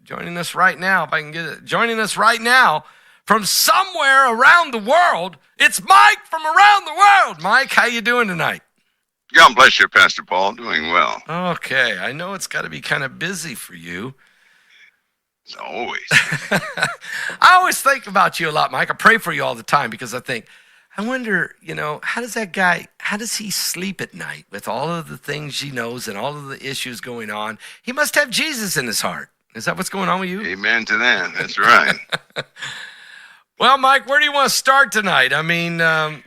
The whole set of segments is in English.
joining us right now, if I can get it, joining us right now from somewhere around the world. It's Mike from around the world. Mike, how you doing tonight? God bless you, Pastor Paul. Doing well. Okay, I know it's got to be kind of busy for you. It's always. I always think about you a lot, Mike. I pray for you all the time because I wonder, how does he sleep at night with all of the things he knows and all of the issues going on? He must have Jesus in his heart. Is that what's going on with you? Amen to that. That's right. Well, Mike, where do you want to start tonight? I mean, I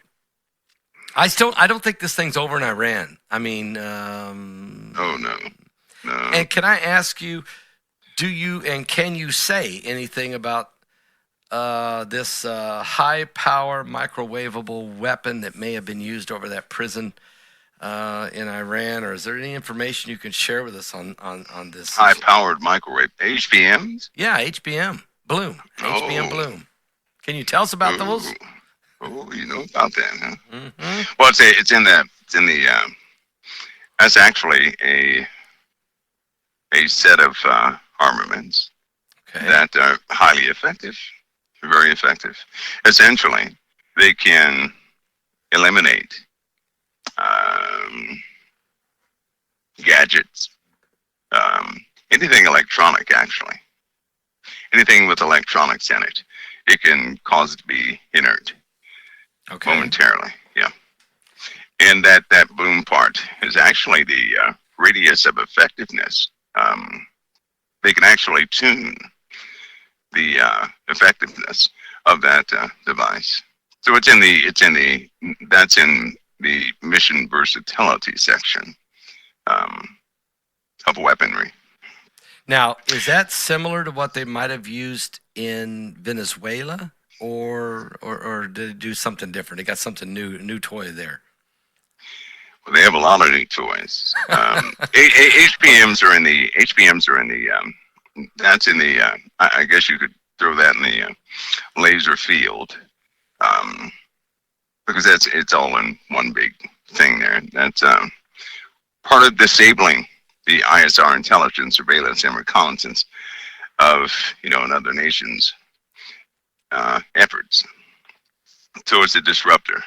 don't think this thing's over in Iran. I mean, oh no. And can I ask you, can you say anything about this high-power microwavable weapon that may have been used over that prison in Iran, or is there any information you can share with us on this? High-powered microwave HPMs? Yeah, HPM Bloom. HPM Bloom. Can you tell us about those? Oh, you know about that, huh? Mm-hmm. Well, it's in the that's actually a set of armaments that are highly effective, very effective. Essentially, they can eliminate gadgets, anything electronic, actually. Anything with electronics in it, it can cause it to be inert momentarily. Yeah. And that boom part is actually the radius of effectiveness. They can actually tune the effectiveness of that device. So that's in the mission versatility section of weaponry. Now, is that similar to what they might have used in Venezuela, or did it do something different? They got something new toy there. Well, they have a lot of new toys. HPMs are in the. That's in the. I guess you could throw that in the laser field, because it's all in one big thing there. That's part of disabling the ISR intelligence, surveillance, and reconnaissance of another nation's efforts. So it's a disruptor.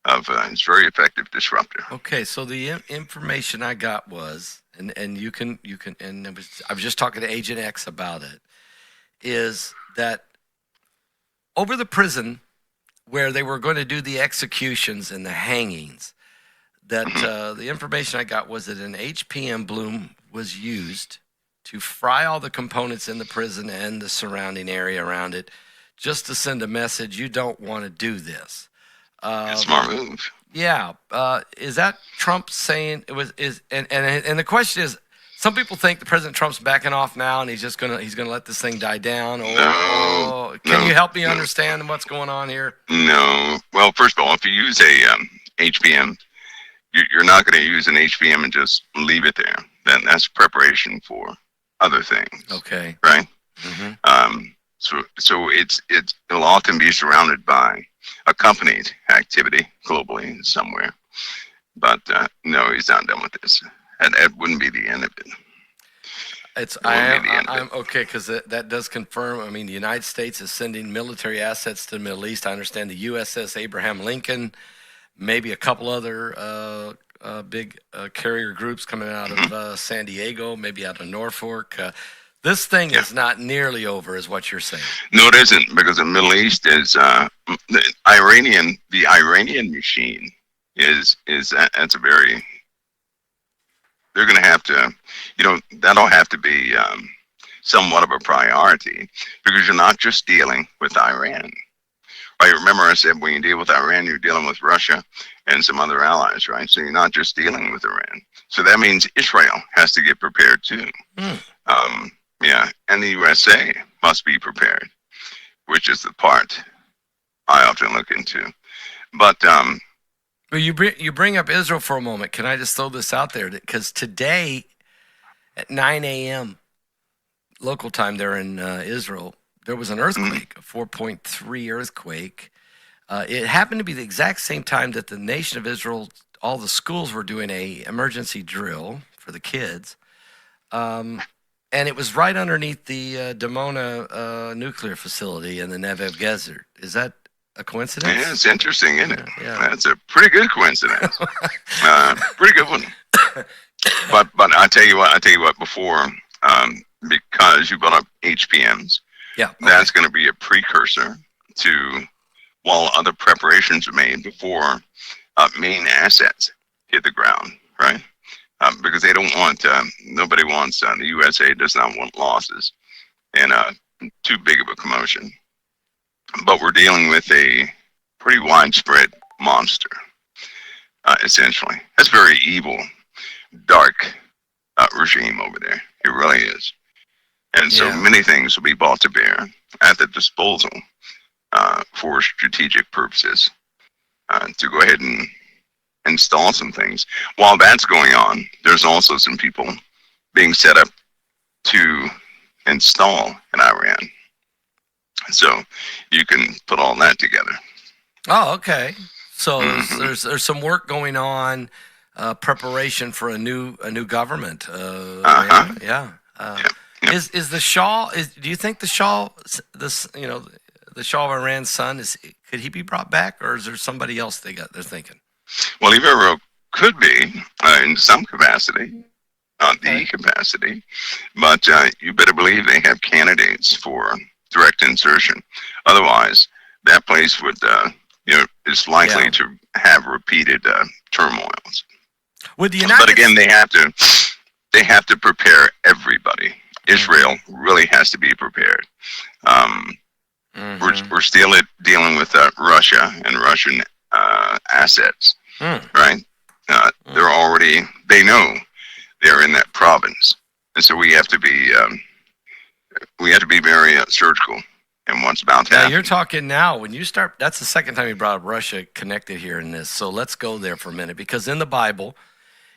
It's very effective disruptor. Okay, so the information I got was, and you can, and I was just talking to Agent X about it, is that over the prison where they were going to do the executions and the hangings, that the information I got was that an HPM Bloom was used to fry all the components in the prison and the surrounding area around it, just to send a message: you don't want to do this. Smart move. Yeah. Is that Trump saying it was? And the question is, some people think that President Trump's backing off now and he's gonna let this thing die down. Can you help me understand what's going on here? No. Well, first of all, if you use a HPM, you're not going to use an HPM and just leave it there. Then that's preparation for other things. Okay. Right. Mm-hmm. So it'll often be surrounded by accompanied activity globally somewhere. But no, he's not done with this. And that wouldn't be the end of it. I'm okay, because that does confirm. I mean, the United States is sending military assets to the Middle East. I understand the USS Abraham Lincoln, maybe a couple other big carrier groups coming out of San Diego, maybe out of Norfolk. This thing is not nearly over, is what you're saying. No, it isn't, because the Middle East is the Iranian machine is that's a very. They're going to have to, that'll have to be somewhat of a priority, because you're not just dealing with Iran. Right? Remember I said when you deal with Iran, you're dealing with Russia and some other allies, right? So you're not just dealing with Iran. So that means Israel has to get prepared too. Yeah, and the USA must be prepared, which is the part I often look into. But well, you bring up Israel for a moment. Can I just throw this out there? Because today at 9 a.m. local time there in Israel, there was an earthquake, a 4.3 earthquake. It happened to be the exact same time that the nation of Israel, all the schools were doing a emergency drill for the kids. and it was right underneath the Dimona nuclear facility in the Negev Desert. Is that a coincidence? Yeah, it's interesting, isn't it? Yeah. That's a pretty good coincidence. Pretty good one. But I tell you what. Before, because you brought up HPMs, Yeah. that's going to be a precursor to while other preparations are made before main assets hit the ground, right? Because they don't want, nobody wants, the USA does not want losses and too big of a commotion. But we're dealing with a pretty widespread monster, essentially. That's very evil, dark regime over there. It really is. And so many things will be brought to bear at the disposal for strategic purposes to go ahead and install some things. While that's going on, there's also some people being set up to install in Iran. So you can put all that together. Oh, okay. So there's some work going on, preparation for a new government. Yeah. Is the Shah? Do you think the Shah, the Shah of Iran's son, could he be brought back, or is there somebody else they're thinking? Well, he very well could be in some capacity, the capacity, but you better believe they have candidates for direct insertion. Otherwise, that place would, is likely to have repeated turmoils. But again, they have to prepare everybody. Israel really has to be prepared. We're still dealing with Russia and Russian assets, right? They know they're in that province, and so we have to be very surgical in what's about to happen. You're talking now. When you start, that's the second time you brought up Russia connected here in this. So let's go there for a minute, because in the Bible,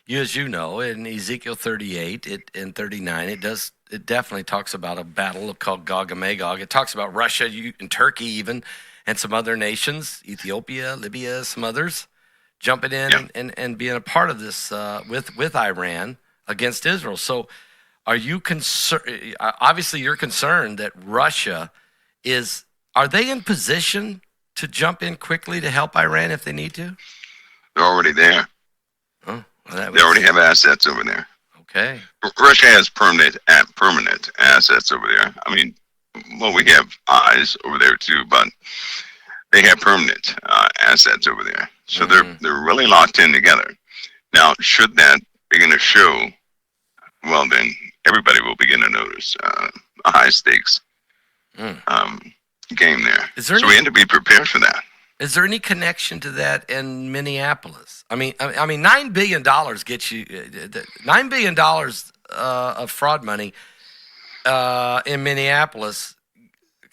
as you know, in Ezekiel 38 and 39, it definitely talks about a battle called Gog and Magog. It talks about Russia and Turkey even, and some other nations, Ethiopia, Libya, some others, jumping in and being a part of this with Iran against Israel. So are you concerned? Obviously, you're concerned that Russia are they in position to jump in quickly to help Iran if they need to? They're already there. Oh, they already have assets over there. Okay. Russia has permanent assets over there. I mean, well, we have eyes over there too, but they have permanent assets over there. So they're really locked in together. Now, should that begin to show, well, then everybody will begin to notice a high stakes game there. So we have to be prepared for that. Is there any connection to that in Minneapolis? I mean, $9 billion gets you $9 billion of fraud money in Minneapolis.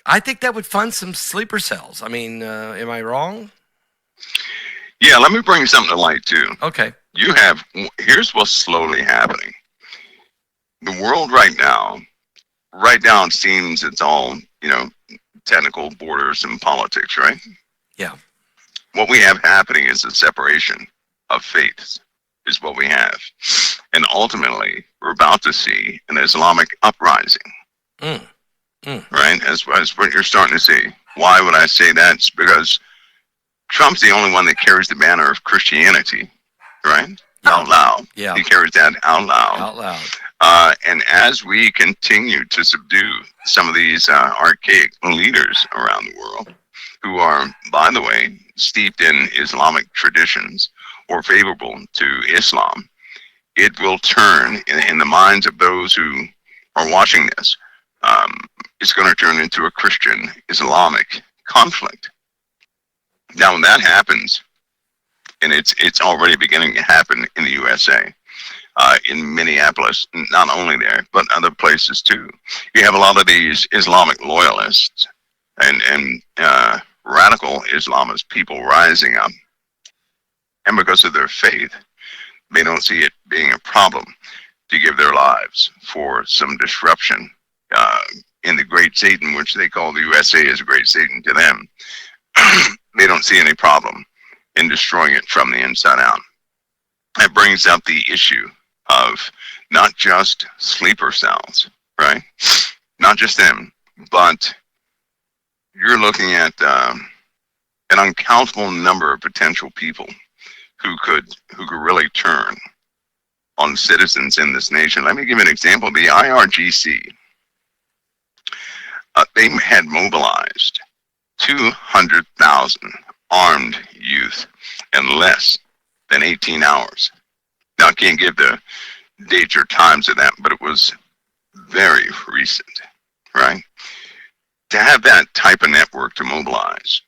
I think that would fund some sleeper cells. I mean, am I wrong? Yeah, let me bring something to light too. Okay. Here's what's slowly happening. The world right now it seems it's all, technical borders and politics, right? Yeah. What we have happening is a separation of faiths, is what we have. And ultimately, we're about to see an Islamic uprising. Right? As what you're starting to see. Why would I say that? It's because Trump's the only one that carries the banner of Christianity, right? Yeah. Out loud. Yeah. He carries that out loud. Out loud. And as we continue to subdue some of these archaic leaders around the world, who are, by the way, steeped in Islamic traditions or favorable to Islam, it will turn in the minds of those who are watching this. It's going to turn into a Christian Islamic conflict. Now, when that happens, and it's already beginning to happen in the USA, in Minneapolis, not only there, but other places too. You have a lot of these Islamic loyalists and radical Islamist people rising up. And because of their faith, they don't see it being a problem to give their lives for some disruption in the great Satan, which they call the USA as a great Satan to them. They don't see any problem in destroying it from the inside out. That brings up the issue of not just sleeper cells, right? Not just them, but you're looking at an uncountable number of potential people who could really turn on citizens in this nation. Let me give you an example. The IRGC, they had mobilized 200,000 armed youth in less than 18 hours. Now, I can't give the dates or times of that, but it was very recent, right? To have that type of network to mobilize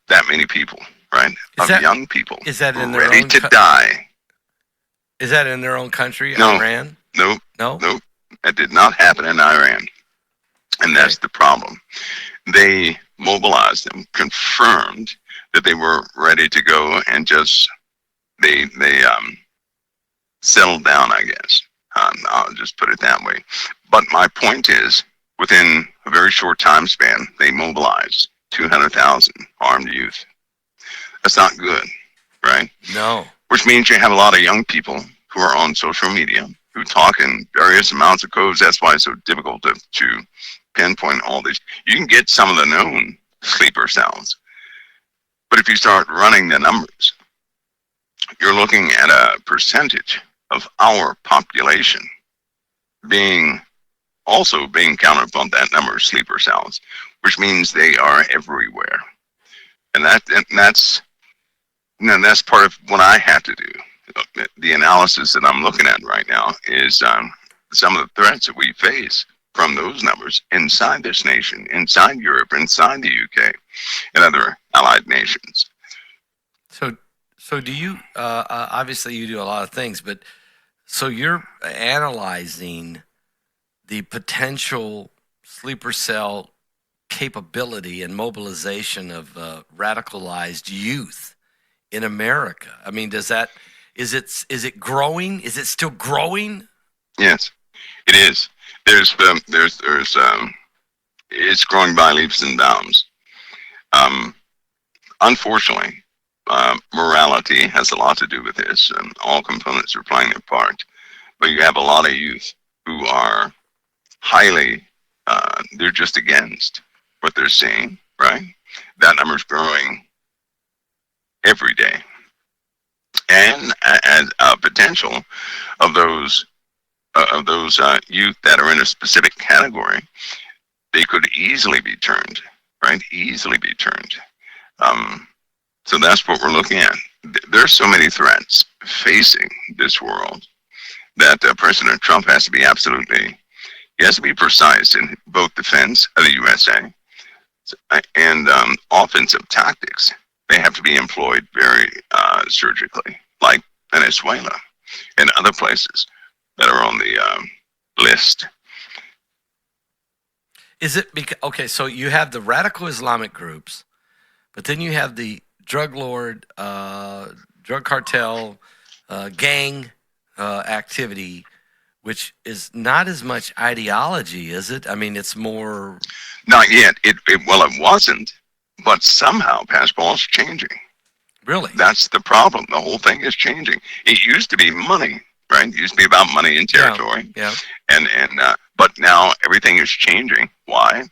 that many people, right? Young people is that in ready to die. Is that in their own country, No, Iran? Nope. No? Nope. That did not happen in Iran. And that's the problem. They mobilized them, confirmed that they were ready to go, and just they settled down, I guess. I'll just put it that way. But my point is, within a very short time span, they mobilized 200,000 armed youth. That's not good, right? No. Which means you have a lot of young people who are on social media who talk in various amounts of codes. That's why it's so difficult to pinpoint all these. You can get some of the known sleeper cells, but if you start running the numbers, you're looking at a percentage of our population being counted upon that number of sleeper cells, which means they are everywhere. And that's part of what I have to do. The analysis that I'm looking at right now is some of the threats that we face from those numbers inside this nation, inside Europe, inside the UK, and other allied nations. So do you, obviously you do a lot of things, but so you're analyzing the potential sleeper cell capability and mobilization of radicalized youth in America. I mean, is it growing? Is it still growing? Yes, it is. It's growing by leaps and bounds. Unfortunately, morality has a lot to do with this, and all components are playing their part. But you have a lot of youth who are highly, they're just against what they're seeing, right? That number's growing every day. And as a potential of those youth that are in a specific category, they could easily be turned, right? Easily be turned. So that's what we're looking at. There's so many threats facing this world that President Trump has to be precise in both defense of the USA and offensive tactics. They have to be employed very surgically, like Venezuela and other places that are on the list. Is it because, okay, so you have the radical Islamic groups, but then you have the drug lord, drug cartel, gang activity, which is not as much ideology, is it? I mean, it's more... Not yet. It wasn't, but somehow, Pascal, it's changing. Really? That's the problem. The whole thing is changing. It used to be money, right? It used to be about money and territory. Yeah. But now everything is changing. Why?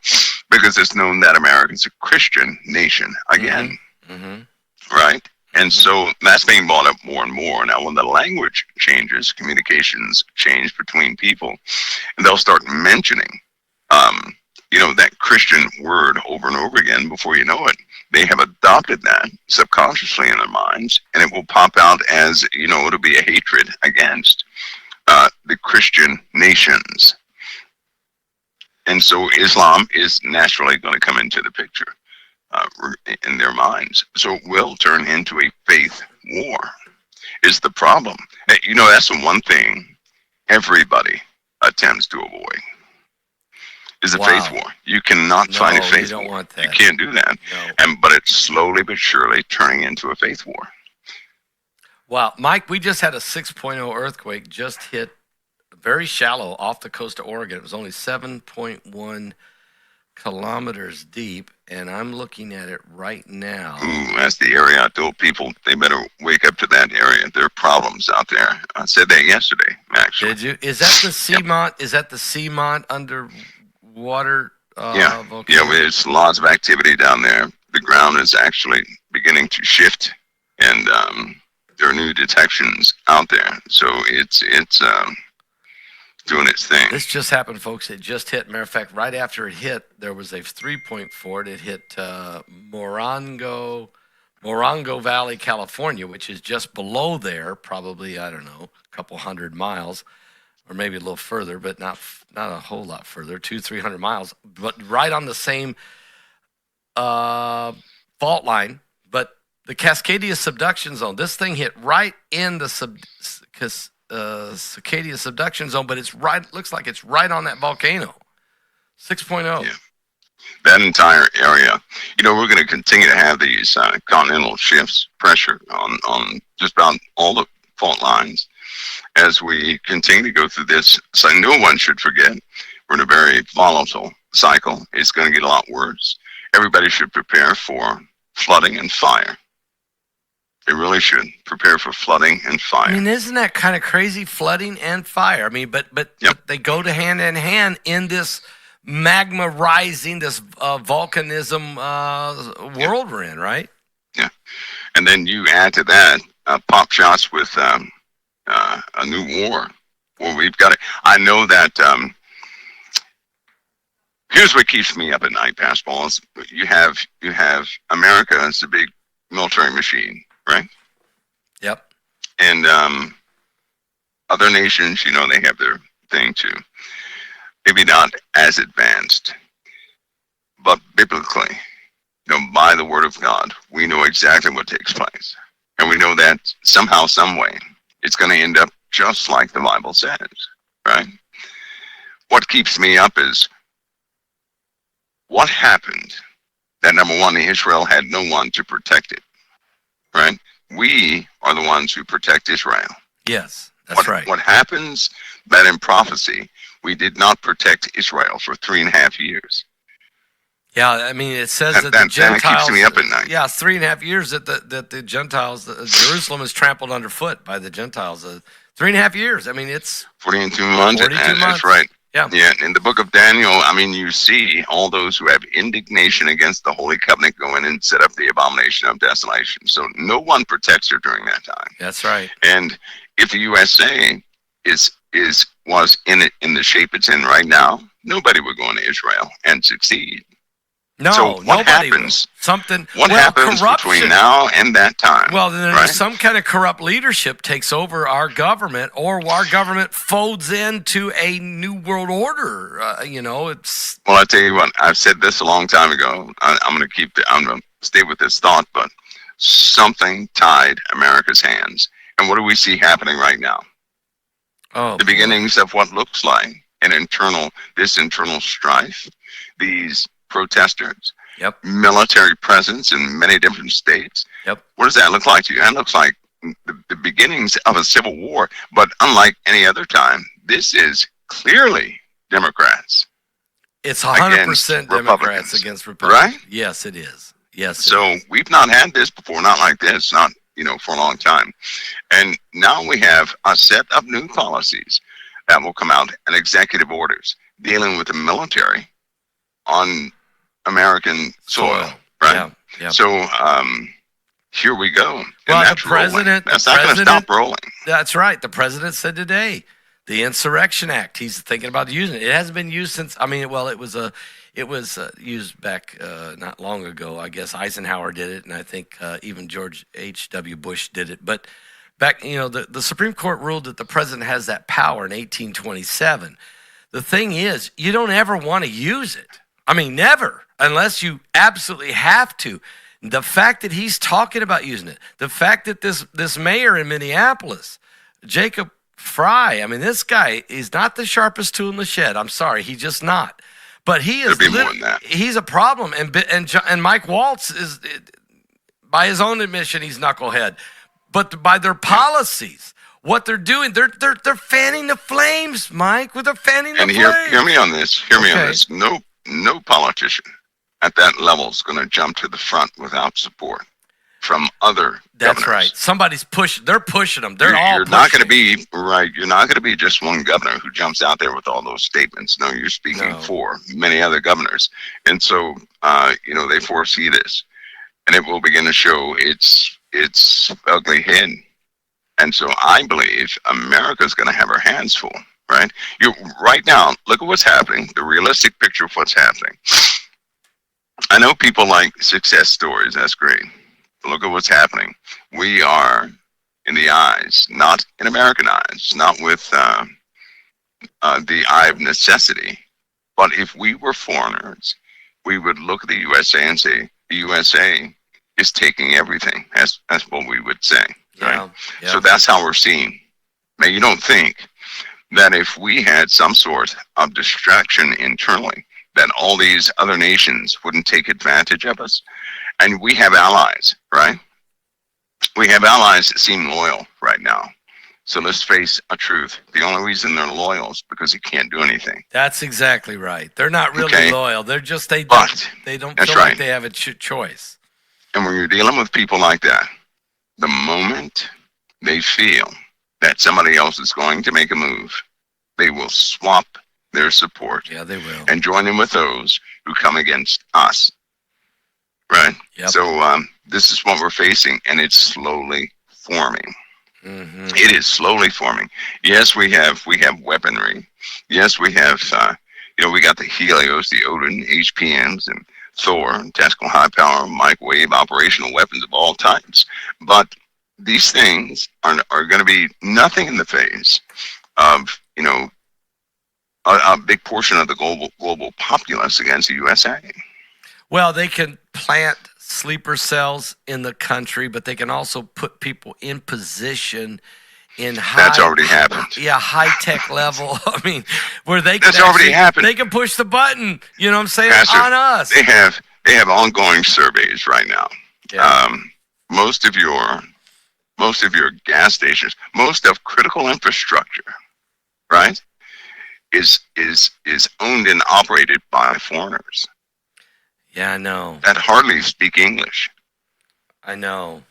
Because it's known that America's a Christian nation again, right? And so that's being brought up more and more. Now, when the language changes, communications change between people, and they'll start mentioning, that Christian word over and over again. Before you know it, they have adopted that subconsciously in their minds, and it will pop out as, it'll be a hatred against the Christian nations. And so Islam is naturally going to come into the picture in their minds. So it will turn into a faith war is the problem. That's the one thing everybody attempts to avoid is a faith war. You cannot find a faith war. Want that. You can't do that. No. But it's slowly but surely turning into a faith war. Wow. Mike, we just had a 6.0 earthquake just hit very shallow off the coast of Oregon. It was only 7.1 kilometers deep, and I'm looking at it right now. Ooh, that's the area I told people they better wake up to that area. There are problems out there. I said that yesterday, actually. Did you? Is that the Seamont? Is that the Seamont underwater Yeah, volcano? yeah. There's lots of activity down there. The ground is actually beginning to shift, and there are new detections out there. So it's doing its thing. This just happened, folks. It just hit. Matter of fact, right after it hit, there was a 3.4. It hit Morongo Valley, California, which is just below there, probably, I don't know, a couple 100 miles, or maybe a little further, but not a whole lot further, 200-300 miles, but right on the same fault line. But the Cascadia subduction zone, this thing hit right in the Cascadia subduction zone, but it's right. Looks like it's right on that volcano. 6.0. Yeah. That entire area. You know, we're going to continue to have these continental shifts, pressure on just about all the fault lines as we continue to go through this. So no one should forget we're in a very volatile cycle. It's going to get a lot worse. Everybody should prepare for flooding and fire. They really should prepare for flooding and fire. I mean, isn't that kind of crazy? Flooding and fire. I mean, but Yep. they go to hand in hand in this magma rising, this volcanism world we're in, right? Yeah. And then you add to that pop shots with a new war. Well, we've got it. I know that. Here's what keeps me up at night, Pascal. Is you have America as a big military machine, right? Yep. And other nations, you know, they have their thing too. Maybe not as advanced, but biblically, you know, by the word of God, we know exactly what takes place. And we know that somehow, some way, it's going to end up just like the Bible says, right? What keeps me up is what happened that, number one, Israel had no one to protect it, right? We are the ones who protect Israel. Yes, that's right. What happens that in prophecy, we did not protect Israel for 3.5 years. Yeah, I mean, it says that the That Gentiles. keeps me up at night. Yeah, 3.5 years that the Gentiles, Jerusalem is trampled underfoot by the Gentiles. 3.5 years. I mean, it's 42 months. 42 months. That's right. Yeah. Yeah. In the book of Daniel, I mean, you see all those who have indignation against the Holy Covenant go in and set up the abomination of desolation. So no one protects her during that time. That's right. And if the USA was in the shape it's in right now, nobody would go into Israel and succeed. No, So what nobody happens? will. Something. What happens corruption. between now and that time? Well, then right? some kind of corrupt leadership takes over our government, or our government folds into a new world order. It's. Well, I tell you what, I've said this a long time ago. I'm going to stay with this thought, but something tied America's hands. And what do we see happening right now? Oh, the beginnings of what looks like this internal strife, these protesters, Yep. military presence in many different states. Yep. What does that look like to you? That looks like the beginnings of a civil war, but unlike any other time, this is clearly Democrats. It's 100% Democrats against Republicans. Right? Yes, it is. Yes. So we've not had this before, not like this, not for a long time. And now we have a set of new policies that will come out and executive orders dealing with the military on American soil, right? Yeah. Yeah. So here we go. And Well, that's the president. rolling. That's not going to stop rolling. That's right. The president said today, the Insurrection Act. He's thinking about using it. It hasn't been used since. I mean, well, it was used back not long ago. I guess Eisenhower did it, and I think even George H.W. Bush did it. But back, the Supreme Court ruled that the president has that power in 1827. The thing is, you don't ever want to use it. I mean, never, unless you absolutely have to. The fact that he's talking about using it, the fact that this mayor in Minneapolis, Jacob Fry, I mean, this guy is not the sharpest tool in the shed. I'm sorry, he's just not. But he is. There'd be more than that. He's a problem, and Mike Waltz is, by his own admission, he's knucklehead. But by their policies, what they're doing, they're fanning the flames, Mike. They're fanning the flames. And hear me on this. Hear me on this. no politician at that level is going to jump to the front without support from other That's governors. right. Somebody's pushing. They're pushing them. They're all You're pushing. not going to be right. You're not going to be just one governor who jumps out there with all those statements. No, you're speaking for many other governors, and so they foresee this, and it will begin to show its ugly head. And so I believe America's going to have her hands full. Right? Right now, look at what's happening. The realistic picture of what's happening. I know people like success stories. That's great. Look at what's happening. We are in the eyes, not in American eyes, not with the eye of necessity. But if we were foreigners, we would look at the USA and say, the USA is taking everything. That's what we would say. Right? Yeah. So that's how we're seen. Now, you don't think that if we had some sort of distraction internally, that all these other nations wouldn't take advantage of us? And we have allies, right? We have allies that seem loyal right now. So let's face a truth. The only reason they're loyal is because you can't do anything. That's exactly right. They're not really loyal. They're just, they don't feel like they have a choice. And when you're dealing with people like that, the moment they feel that somebody else is going to make a move, they will swap their support. Yeah, they will. And join in with those who come against us. Right? Yep. So this is what we're facing, and it's slowly forming. Mm-hmm. It is slowly forming. Yes, we have weaponry. Yes, we have, we got the Helios, the Odin, HPMs, and Thor, and tactical high power, microwave, operational weapons of all types. But these things are going to be nothing in the face of, a big portion of the global populace against the USA. Well, they can plant sleeper cells in the country, but they can also put people in position in that's already happened. Yeah, high-tech level. I mean, where they can that's already happened. They can push the button, you know what I'm saying, Pastor, on us. They have ongoing surveys right now. Yeah. Most of your gas stations, most of critical infrastructure, right, is owned and operated by foreigners. Yeah, I know. That hardly speak English. I know.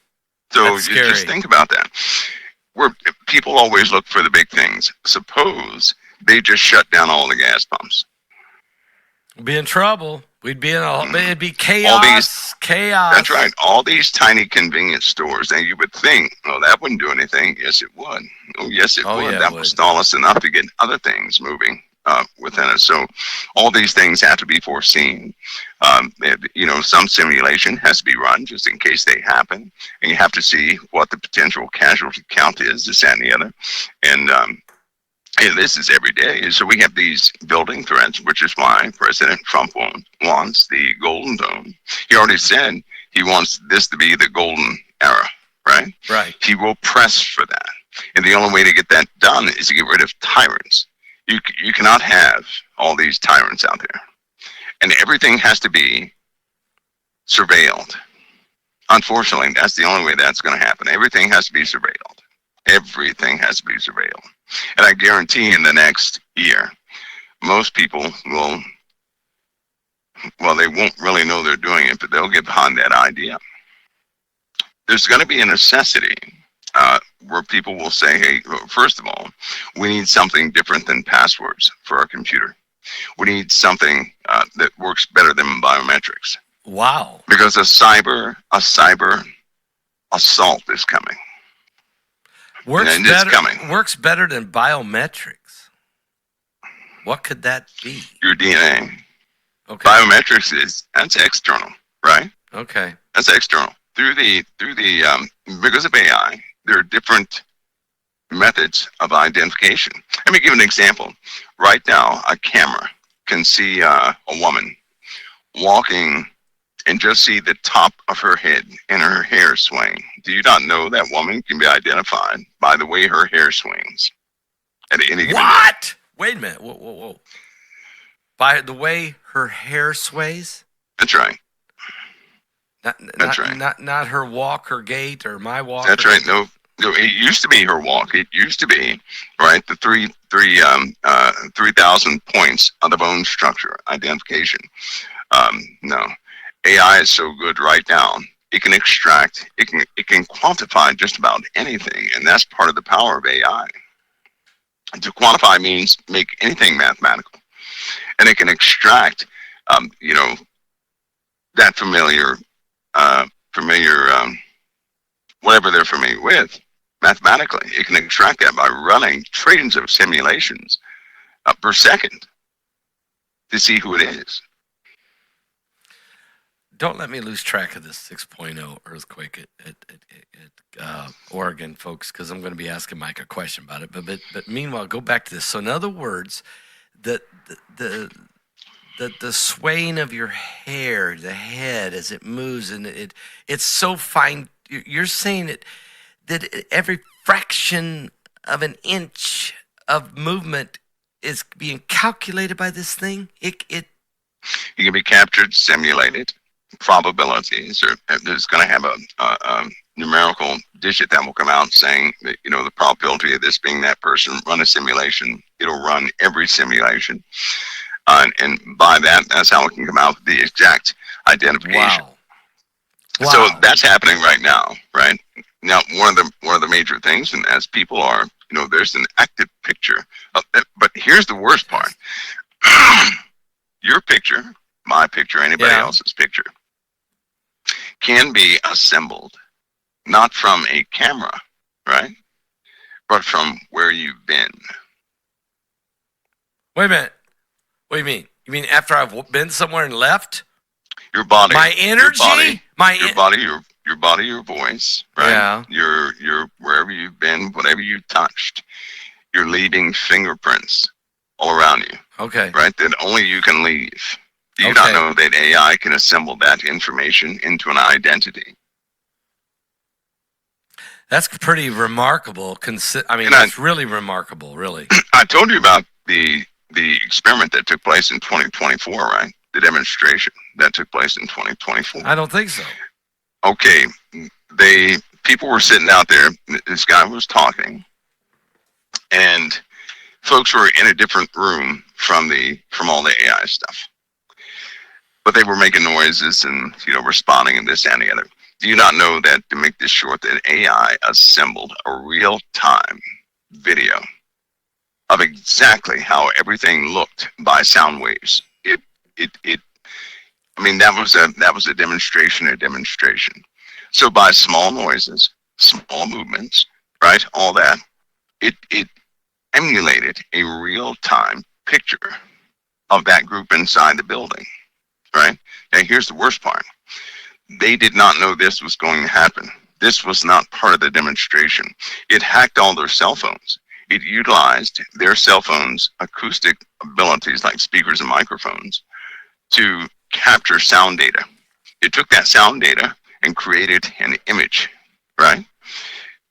So That's you scary. just think about that. Where people always look for the big things. Suppose they just shut down all the gas pumps. We'd be in trouble. We'd be in it'd be chaos. Chaos. That's right. All these tiny convenience stores, and you would think, oh, that wouldn't do anything. Yes, it would. Oh, yes, it would. Yeah, That would stall us enough to get other things moving within us. So all these things have to be foreseen. Some simulation has to be run just in case they happen. And you have to see what the potential casualty count is, this, that, and the other. And this is every day. So we have these building threats, which is why President Trump wants the Golden Dome. He already said he wants this to be the golden era, right? Right. He will press for that. And the only way to get that done is to get rid of tyrants. You cannot have all these tyrants out there. And everything has to be surveilled. Unfortunately, that's the only way that's going to happen. Everything has to be surveilled. Everything has to be surveilled. And I guarantee in the next year, most people they won't really know they're doing it, but they'll get behind that idea. There's going to be a necessity where people will say, hey, first of all, we need something different than passwords for our computer. We need something that works better than biometrics. Wow. Because a cyber assault is coming. Works better than biometrics. What could that be? Your DNA. Okay. Biometrics that's external, right? Okay. That's external. Through the because of AI, there are different methods of identification. Let me give an example. Right now, a camera can see a woman walking and just see the top of her head and her hair swaying. Do you not know that woman can be identified by the way her hair swings at any given What? day? Wait a minute. Whoa. By the way her hair sways? That's right. Not her walk, her gait, or my walk. That's right. No, It used to be her walk. It used to be, right, the 3,000 points of the bone structure identification. No, AI is so good right now. It can extract, it can quantify just about anything, and that's part of the power of AI. To quantify means make anything mathematical, and it can extract, that familiar, whatever they're familiar with, mathematically. It can extract that by running trillions of simulations per second to see who it is. Don't let me lose track of this 6.0 earthquake at Oregon, folks, because I'm going to be asking Mike a question about it. But meanwhile, go back to this. So in other words, the swaying of your hair, the head as it moves, and it's so fine. You're saying that every fraction of an inch of movement is being calculated by this thing. It can be captured, simulated. Probabilities, or there's going to have a numerical digit that will come out saying that, the probability of this being that person. Run a simulation. It'll run every simulation. And by that's how it can come out with the exact identification. Wow. So that's happening right now, right? Now, one of the major things, and as people are, there's an active picture. But here's the worst part. Your picture, my picture, anybody else's picture, can be assembled, not from a camera, right? But from where you've been. Wait a minute. What do you mean? You mean after I've been somewhere and left? Your body. My energy? Your body, your voice, right? Yeah. Your wherever you've been, whatever you touched, you're leaving fingerprints all around you. Okay. Right? That only you can leave. Do you not know that AI can assemble that information into an identity? That's pretty remarkable. That's really remarkable, really. I told you about the experiment that took place in 2024, right? The demonstration that took place in 2024. I don't think so. Okay. People were sitting out there. This guy was talking, and folks were in a different room from all the AI stuff. But they were making noises and, responding and this and the other. Do you not know that, to make this short, that AI assembled a real-time video of exactly how everything looked by sound waves? That was a demonstration. So by small noises, small movements, right, all that, it emulated a real-time picture of that group inside the building. Right? Now, here's the worst part. They did not know this was going to happen. This was not part of the demonstration. It hacked all their cell phones. It utilized their cell phones' acoustic abilities, like speakers and microphones, to capture sound data. It took that sound data and created an image, right?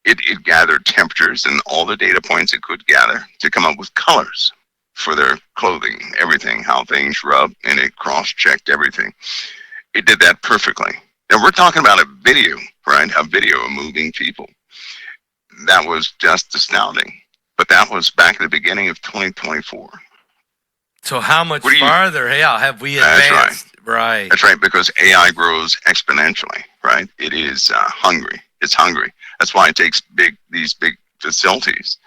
It gathered temperatures and all the data points it could gather to come up with colors for their clothing, everything, how things rub, and it cross-checked everything. It did that perfectly. And we're talking about a video, right? A video of moving people. That was just astounding. But that was back at the beginning of 2024. So how much farther have we advanced? Right. That's right, because AI grows exponentially, right? It is hungry. It's hungry. That's why it takes these big facilities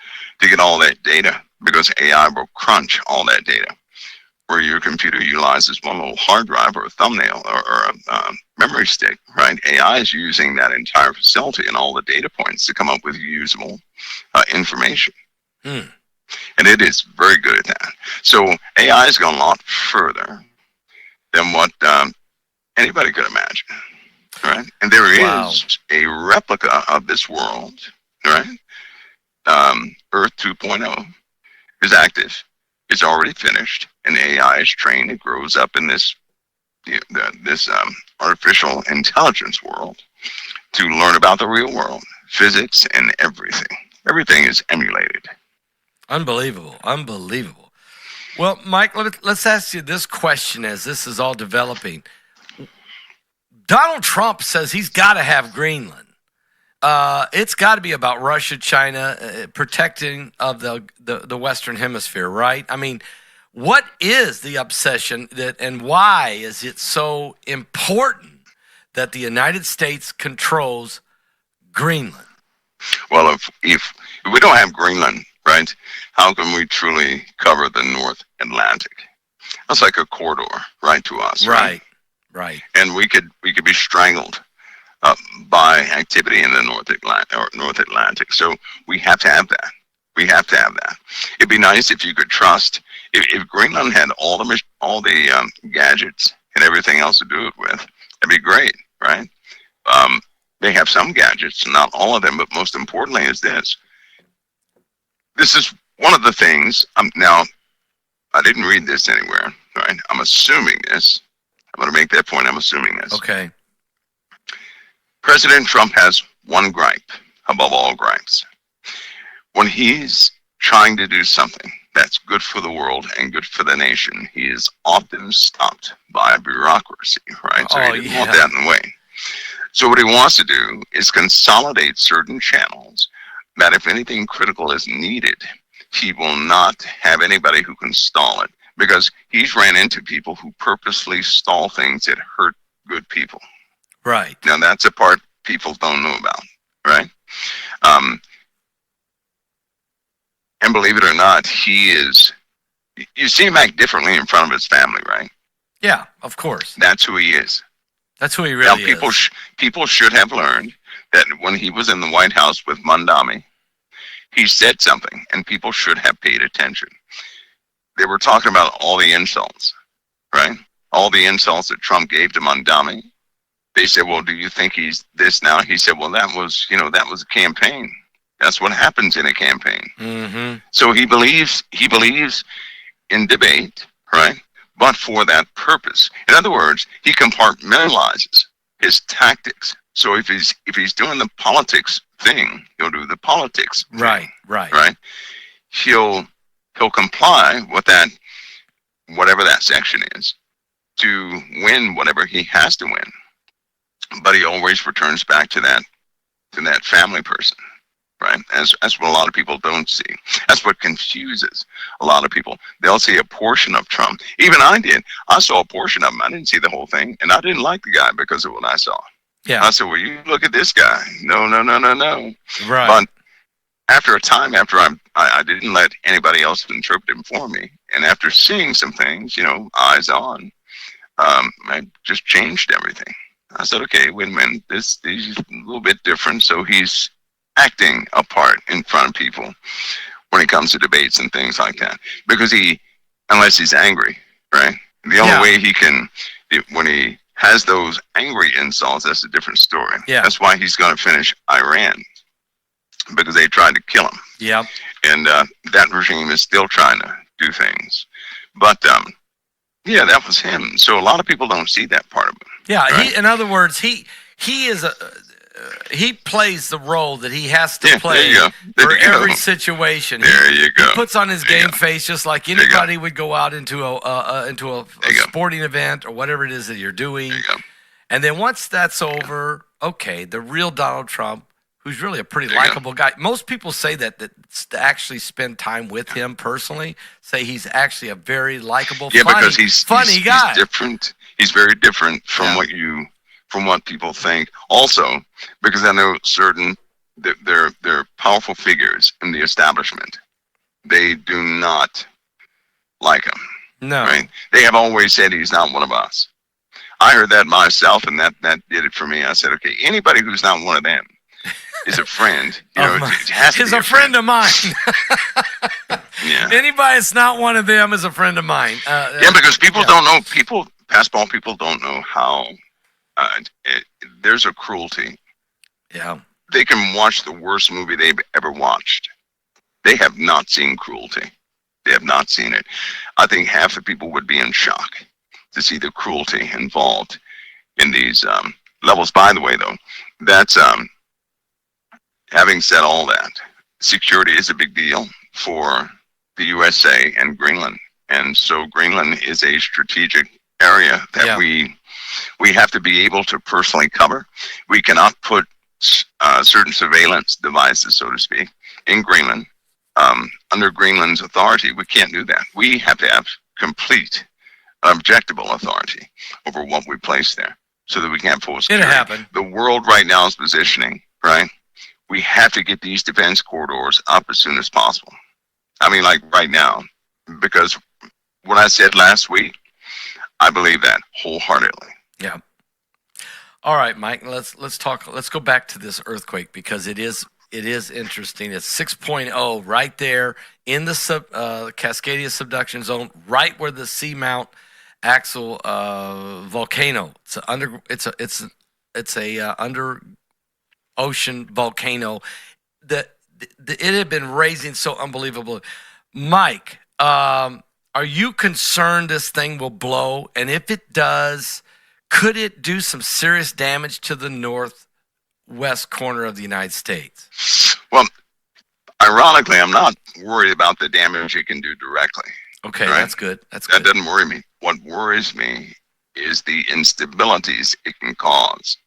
to get all that data, because AI will crunch all that data. Where your computer utilizes one little hard drive or a thumbnail or a memory stick, right? AI is using that entire facility and all the data points to come up with usable information. And it is very good at that. So AI has gone a lot further than what anybody could imagine, right? And there is a replica of this world, right? Earth 2.0 is active. It's already finished, and AI is trained. It grows up in this artificial intelligence world to learn about the real world, physics, and everything. Everything is emulated. Unbelievable. Well, Mike, let's ask you this question as this is all developing. Donald Trump says he's got to have Greenland. it's got to be about Russia, China, protecting of the Western Hemisphere, right? I mean, what is the obsession and why is it so important that the United States controls Greenland? Well, if we don't have Greenland, right, how can we truly cover the North Atlantic? That's like a corridor, right, to us, right? Right. And we could be strangled by activity in the North Atlantic. So we have to have that. We have to have that. It'd be nice if you could trust. If Greenland had all the gadgets and everything else to do it with, that'd be great, right? They have some gadgets, not all of them, but most importantly is this. This is one of the things. Now, I didn't read this anywhere, right? I'm assuming this. I'm going to make that point. I'm assuming this. Okay. President Trump has one gripe above all gripes. When he's trying to do something that's good for the world and good for the nation, he is often stopped by bureaucracy, right? So he didn't want that in the way. So what he wants to do is consolidate certain channels that if anything critical is needed, he will not have anybody who can stall it, because he's ran into people who purposely stall things that hurt good people. Right. Now that's a part people don't know about, right? And believe it or not, you see him act differently in front of his family, right? Yeah, of course. That's who he is. That's who he really is. People should have learned that when he was in the White House with Mondami, he said something, and people should have paid attention. They were talking about all the insults, right? All the insults that Trump gave to Mondami. They said, well, do you think he's this now? He said, well, that was a campaign. That's what happens in a campaign. Mm-hmm. So he believes in debate, right? But for that purpose. In other words, he compartmentalizes his tactics. So if he's doing the politics thing, he'll do the politics thing, right? He'll comply with that, whatever that section is, to win whatever he has to win. But he always returns back to that family person. Right? That's what a lot of people don't see. That's what confuses a lot of people. They'll see a portion of Trump. Even I did. I saw a portion of him. I didn't see the whole thing. And I didn't like the guy because of what I saw. Yeah. I said, well, you look at this guy. No. Right. But after a time, I didn't let anybody else interpret him for me. And after seeing some things, eyes on, I just changed everything. I said, okay, wait a minute. This is a little bit different. So he's acting a part in front of people when it comes to debates and things like that. Because unless he's angry, right? The only way he can, when he has those angry insults, that's a different story. Yeah. That's why he's going to finish Iran, because they tried to kill him. Yeah. And that regime is still trying to do things. But, that was him. So a lot of people don't see that part of him. Yeah. Right? In other words, he is he plays the role that he has to play for every situation. There you go. He puts on his game face just like anybody would go out into a sporting event or whatever it is that you're doing. And then once that's over, okay, the real Donald Trump, who's really a pretty likable guy. Most people say that to actually spend time with him personally, say he's actually a very likable, because he's funny guy. He's different. He's very different from what people think. Also, because I know they're powerful figures in the establishment. They do not like him. No. Right? They have always said he's not one of us. I heard that myself, and that did it for me. I said, okay, anybody who's not one of them is a friend. Is a friend of mine. Yeah. Anybody that's not one of them is a friend of mine. Because people don't know. Fastball people don't know how. There's a cruelty. Yeah. They can watch the worst movie they've ever watched. They have not seen cruelty. They have not seen it. I think half the people would be in shock to see the cruelty involved in these levels. By the way, though, that's having said all that, security is a big deal for the USA and Greenland. And so Greenland is a strategic area that we have to be able to personally cover. We cannot put certain surveillance devices, so to speak, in Greenland. Under Greenland's authority, we can't do that. We have to have complete objectable authority over what we place there so that we can't full security. It'll happen. The world right now is positioning, right? We have to get these defense corridors up as soon as possible. I mean, like right now, because what I said last week, I believe that wholeheartedly. Yeah. All right, Mike, let's talk. Let's go back to this earthquake because it is interesting. It's 6.0 right there in the Cascadia subduction zone, right where the seamount axle volcano. It's a under ocean volcano that it had been raising so unbelievably. Mike, are you concerned this thing will blow? And if it does, could it do some serious damage to the northwest corner of the United States? Well, ironically, I'm not worried about the damage it can do directly. Okay, right? That's good. That doesn't worry me. What worries me is the instabilities it can cause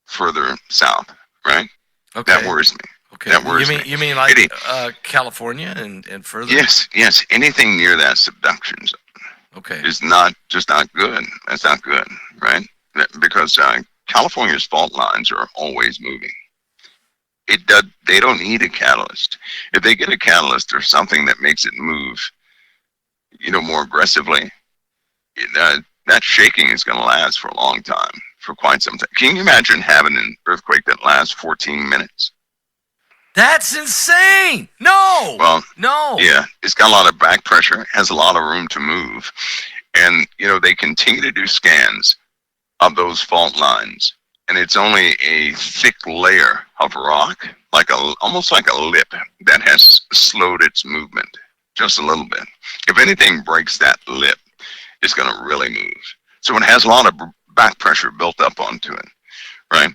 further south, right? Okay. That worries me. Okay. That worries me. You mean like California and further? Yes. Anything near that subduction zone. Okay. Is just not good. That's not good, right? Because California's fault lines are always moving. They don't need a catalyst. If they get a catalyst or something that makes it move, more aggressively, that shaking is going to last for a long time, for quite some time. Can you imagine having an earthquake that lasts 14 minutes? That's insane. No. Well, no. Yeah, it's got a lot of back pressure, has a lot of room to move. And, they continue to do scans of those fault lines. And it's only a thick layer of rock, almost like a lip that has slowed its movement just a little bit. If anything breaks that lip, it's going to really move. So it has a lot of back pressure built up onto it, right?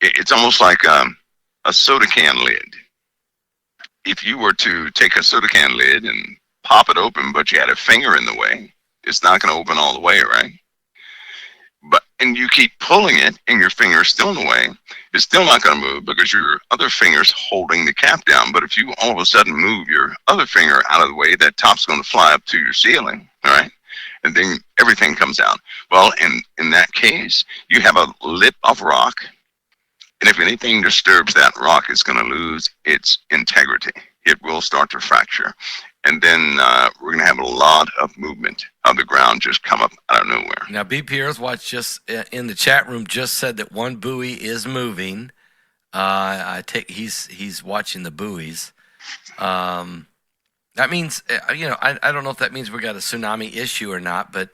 It's almost like a soda can lid. If you were to take a soda can lid and pop it open, but you had a finger in the way, it's not going to open all the way, right? And you keep pulling it and your finger is still in the way, it's still not going to move because your other finger's holding the cap down. But if you all of a sudden move your other finger out of the way, that top's going to fly up to your ceiling, all right? And then everything comes down. Well, in that case, you have a lip of rock. And if anything disturbs that rock, it's going to lose its integrity. It will start to fracture. And then we're going to have a lot of movement of the ground just come up out of nowhere. Now, BP Earthwatch just in the chat room just said that one buoy is moving. He's watching the buoys. That means, I don't know if that means we got a tsunami issue or not, but,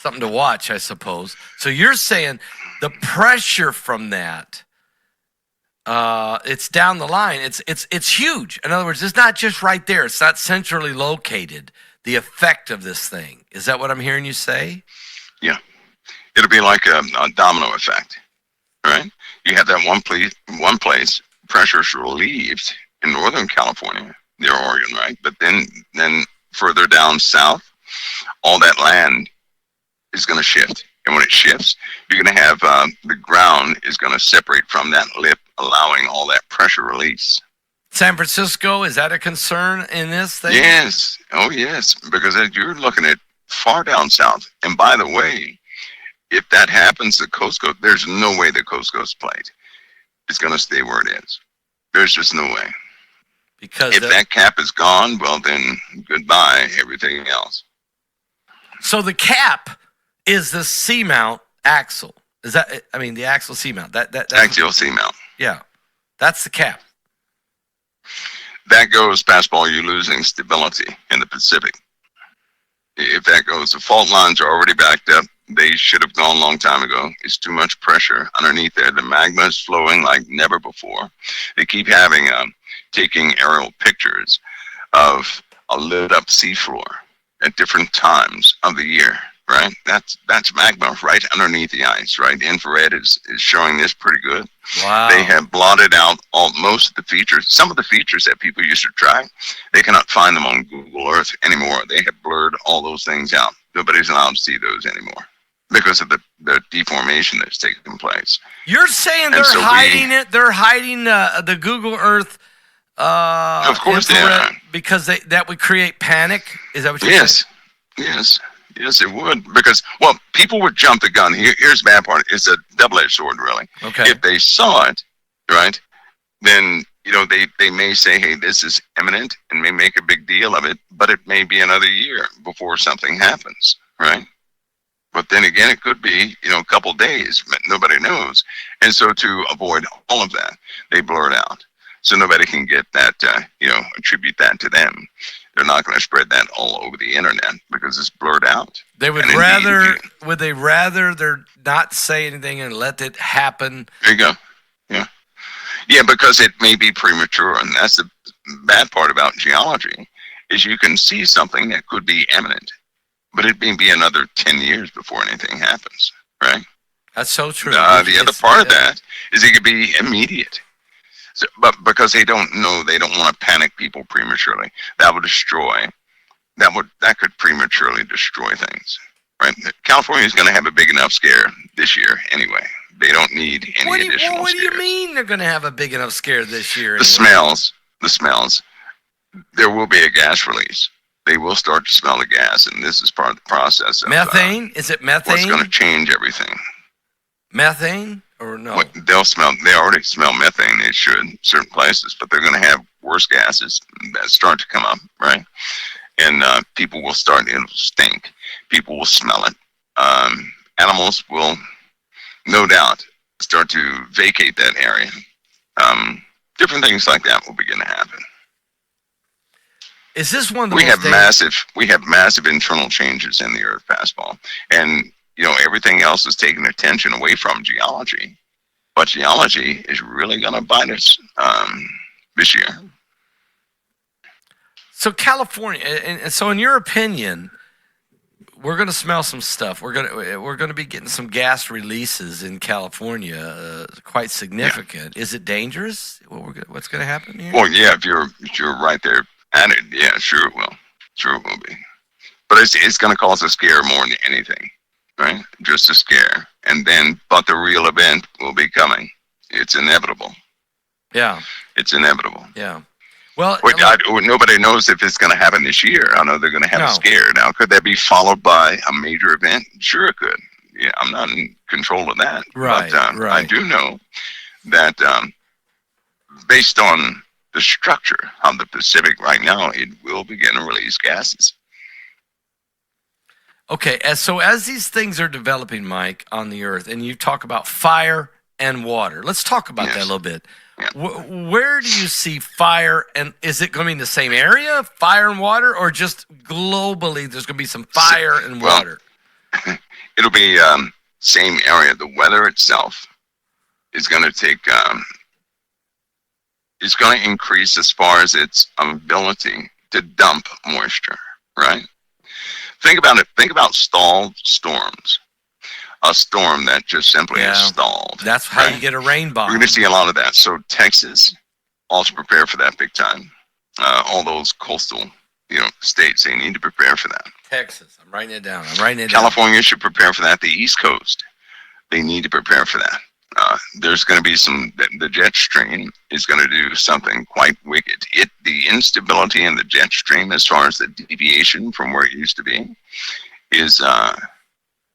something to watch, I suppose. So you're saying the pressure from that, it's down the line. It's huge. In other words, it's not just right there. It's not centrally located. The effect of this thing. Is that what I'm hearing you say? Yeah. It'll be like a domino effect, right? You have that one place pressure's relieved in Northern California, near Oregon, right? But then further down south, all that land is going to shift. And when it shifts, you're going to have the ground is going to separate from that lip, allowing all that pressure release. San Francisco, is that a concern in this thing? Yes. Oh, yes. Because you're looking at far down south. And by the way, if that happens, the Coast Guard, there's no way the Coast Guard's plate is going to stay where it is. There's just no way. Because if that cap is gone, well, then goodbye, everything else. So the cap is the seamount axle. Is that, the axle seamount? That's axial seamount. Yeah. That's the cap. That goes past ball, you're losing stability in the Pacific. If that goes, the fault lines are already backed up. They should have gone a long time ago. It's too much pressure underneath there. The magma is flowing like never before. They keep taking aerial pictures of a lit up seafloor at different times of the year, right? That's magma right underneath the ice, right? The infrared is showing this pretty good. Wow. They have blotted out most of the features. Some of the features that people used to track, they cannot find them on Google Earth anymore. They have blurred all those things out. Nobody's allowed to see those anymore. because of the deformation that's taking place. You're saying they're hiding it? They're hiding the Google Earth of course they are. Because that would create panic? Is that what you're saying? Yes, it would. Because, well, people would jump the gun. Here's the bad part. It's a double-edged sword, really. Okay. If they saw it, right, then, they may say, hey, this is imminent, and may make a big deal of it, but it may be another year before something happens, right? But then again, it could be, a couple days, but nobody knows. And so to avoid all of that, they blur it out. So nobody can get that, attribute that to them. They're not going to spread that all over the internet because it's blurred out. They would would they rather not say anything and let it happen? There you go. Yeah. Yeah, because it may be premature. And that's the bad part about geology is you can see something that could be imminent, but it may be another 10 years before anything happens, right? That's so true. The other part of that is it could be immediate. So, but because they don't know, they don't want to panic people prematurely. That would that could prematurely destroy things, right? California is going to have a big enough scare this year anyway. They don't need any additional What do you scares. mean they're going to have a big enough scare this year? The smells. There will be a gas release. They will start to smell the gas, and this is part of the process. Of, methane? Is it methane? What's going to change everything? Methane or no? They already smell methane. They should in certain places, but they're going to have worse gases that start to come up, right? And people will it'll stink. People will smell it. Animals will, no doubt, start to vacate that area. Different things like that will begin to happen. Is this one of the we have massive internal changes in the Earth, Fastball, and everything else is taking attention away from geology, but geology is really going to bite us this year. So California, and so in your opinion, we're going to smell some stuff. We're going to be getting some gas releases in California, quite significant. Yeah. Is it dangerous? What's going to happen here? Well, yeah, if you're right there at it, yeah, sure it will. Sure it will be. But it's going to cause a scare more than anything, right? Just a scare, but the real event will be coming. It's inevitable. Yeah, it's inevitable. Yeah. Well, nobody knows if it's going to happen this year. I know they're going to have a scare. Now, could that be followed by a major event? Sure, it could. Yeah, I'm not in control of that. Right, but, right. I do know that based on the structure of the Pacific right now, it will begin to release gases. Okay, so as these things are developing, Mike, on the Earth, and you talk about fire and water, let's talk about that a little bit. Yeah. Where do you see fire, and is it going to be in the same area, fire and water, or just globally there's going to be some fire and water? It'll be same area. The weather itself is going to take, it's going to increase as far as its ability to dump moisture, right? Think about it. Think about stalled storms. A storm that just simply is stalled. That's how you get a rain bomb. We're going to see a lot of that. So Texas also prepare for that big time. All those coastal, states, they need to prepare for that. Texas, I'm writing it down. California should prepare for that. The East Coast, they need to prepare for that. There's going to be the jet stream is going to do something quite wicked. The instability in the jet stream, as far as the deviation from where it used to be, is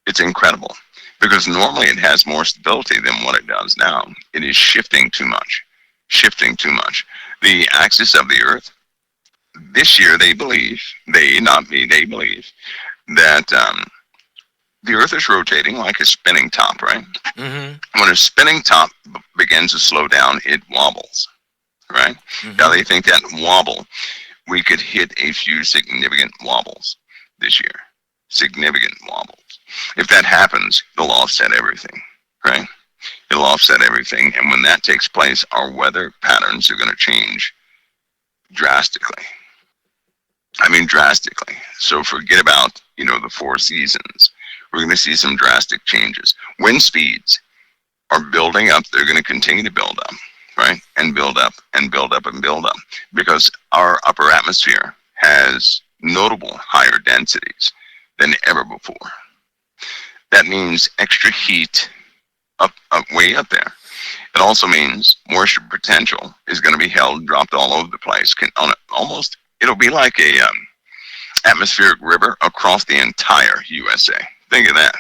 it's incredible. Because normally it has more stability than what it does now. It is shifting too much. The axis of the Earth, this year they believe, not me, they believe, that the Earth is rotating like a spinning top, right? Mm-hmm. When a spinning top begins to slow down, it wobbles, right? Mm-hmm. Now they think that wobble, we could hit a few significant wobbles this year. Significant wobbles. If that happens, it'll offset everything, right? It'll offset everything. And when that takes place, our weather patterns are going to change drastically. I mean, drastically. So forget about, the 4 seasons. We're going to see some drastic changes. Wind speeds are building up. They're going to continue to build up, right? And build up and build up and build up. Because our upper atmosphere has notable higher densities than ever before. That means extra heat up way up there. It also means moisture potential is going to be held, dropped all over the place. It'll be like a atmospheric river across the entire USA. Think of that.